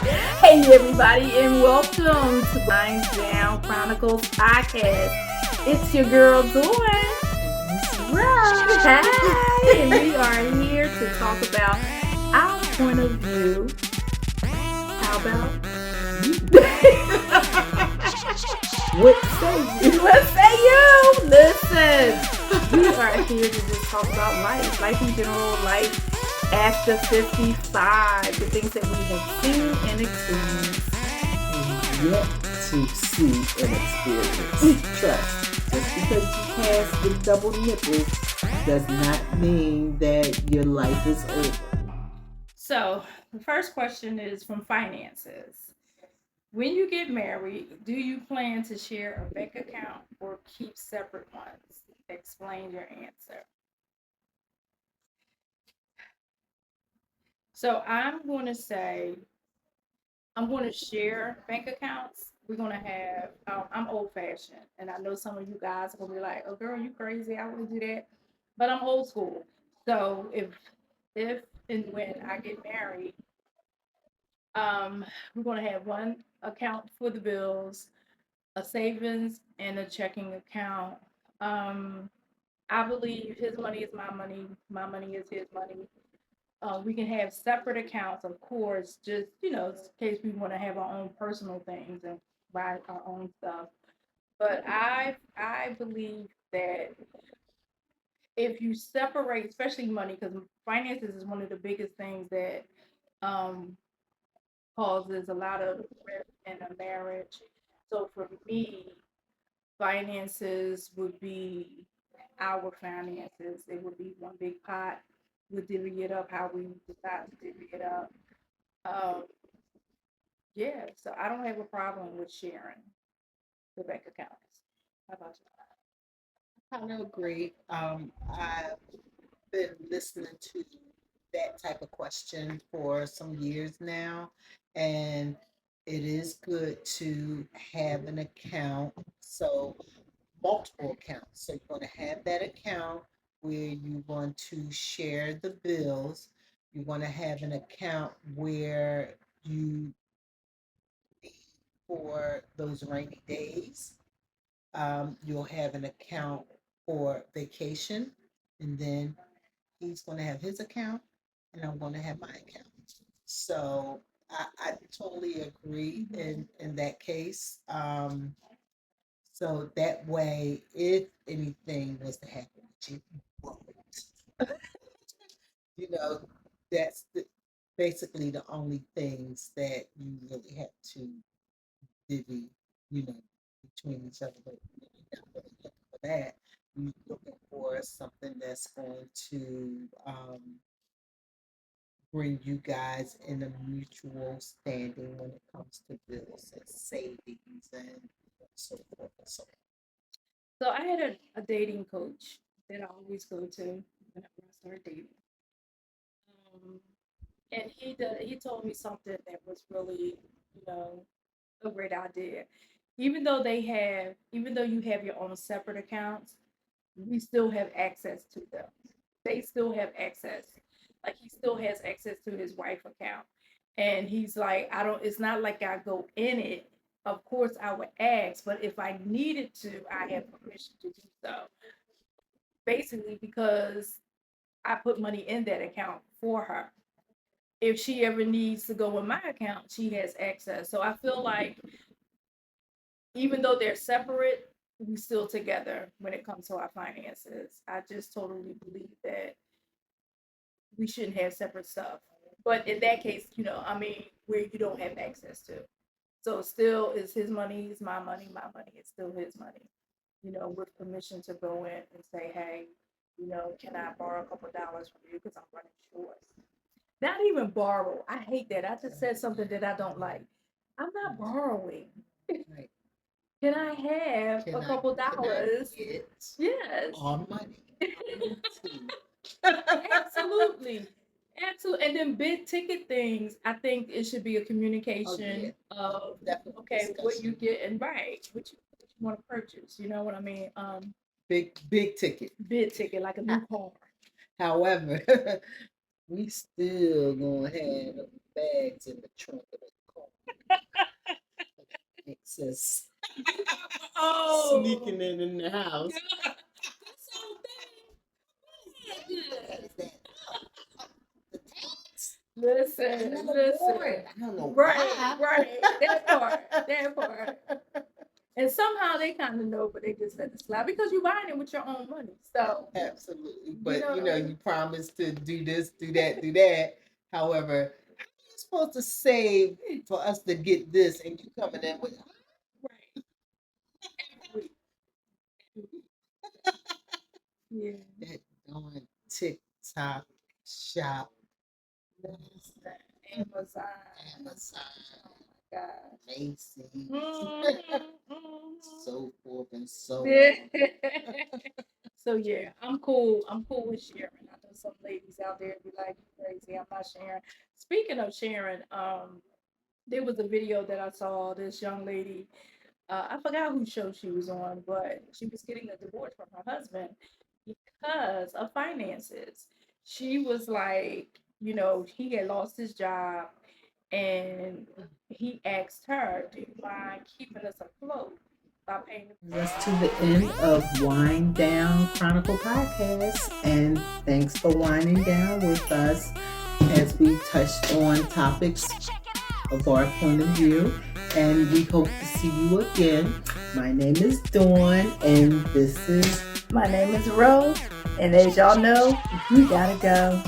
Hey, everybody, and welcome to Lines Down Chronicles podcast. It's your girl, Dawn. Right. Hi, and we are here to talk about our point of view. How about What say you? what say you? Listen, we are here to just talk about life in general, life after 55, the things that we have seen and experienced. Yet to see and experience. Trust. Just because you pass with double nipples does not mean that your life is over. So, the first question is from finances. When you get married, do you plan to share a bank account or keep separate ones? Explain your answer. So, I'm going to share bank accounts. We're going to have, I'm old fashioned, and I know some of you guys are going to be like, oh, girl, you crazy. I wouldn't do that. But I'm old school. So, if and when I get married, we're going to have one account for the bills, a savings, and a checking account. Um, I believe his money is my money is his money. We can have separate accounts, of course, just in case we want to have our own personal things and buy our own stuff. But I believe that if you separate, especially money, because finances is one of the biggest things that um, causes a lot of rift in a marriage. So for me, finances would be our finances. It would be one big pot. We'll divvy it up how we decide to divvy it up. Um, yeah, so I don't have a problem with sharing the bank accounts. How about I kind of agree. I've been listening to that type of question for some years now, and it is good to have an account. So multiple accounts. So you're going to have that account where you want to share the bills. You want to have an account where you need for those rainy days. You'll have an account for vacation, and then he's going to have his account, and I'm going to have my account. So I totally agree in that case. So that way, if anything was to happen with you, won't. You know, that's basically the only things that you really have to divvy, you know, between each other. But you're not really looking for that. You're looking for something that's going to bring you guys in a mutual standing when it comes to bills and savings and so forth and so on. that? So I had a dating coach that I always go to whenever I start dating. Um, and he told me something that was really, you know, a great idea. Even though you have your own separate accounts, we still have access to them. They still have access. Like he still has access to his wife account. And he's like, I don't, it's not like I go in it. Of course I would ask, but if I needed to, I have permission to do so. Basically because I put money in that account for her. If she ever needs to go in my account, she has access. So I feel like even though they're separate, we still together when it comes to our finances. I just totally believe that we shouldn't have separate stuff. But in that case, I mean, where you don't have access to. So still is his money, is my money is still his money. With permission to go in and say, hey, can I borrow a couple of dollars from you because I'm running short? Not even borrow. I hate that. I just said something that I don't like. I'm not borrowing. Right. Can I have a couple Can I dollars? get Yes. our money? Absolutely. Absolutely. And then big ticket things, I think it should be a Oh yeah, communication of definitely okay, what you discussion. get and right, what you want to purchase. You know what I mean? Big ticket. Bid ticket, like a new car. However, we still gonna have bags in the trunk of the access. Oh, Sneaking in the house. God. That's so bad. Is that the tax? Listen, Another listen. warrant. I don't know Right, why. right. That part. And somehow they kind of know, but they just let it slide because you're buying it with your own money. So Absolutely. But know, you promised to do this, do that, do that. However, how are you supposed to save for us to get this and you coming in with right. Every week. Yeah. that darn TikTok shop? Amazon. Amazon, Oh my God. Macy's, Mhm. so forth and so Yeah. on. So yeah, I'm cool. I'm cool with sharing. I know some ladies out there be like, "You crazy. I'm not sharing." Speaking of sharing, there was a video that I saw this young lady. I forgot whose show she was on, but she was getting a divorce from her husband because of finances. She was like, he had lost his job and he asked her, "Do you mind keeping us afloat by paying the Brings us to the end of Wind Down Chronicle Podcast, and thanks for winding down with us as we touched on topics of our point of view. And we hope to see you again. My name is Dawn, and this is My name is Rose, and as y'all know, we gotta go.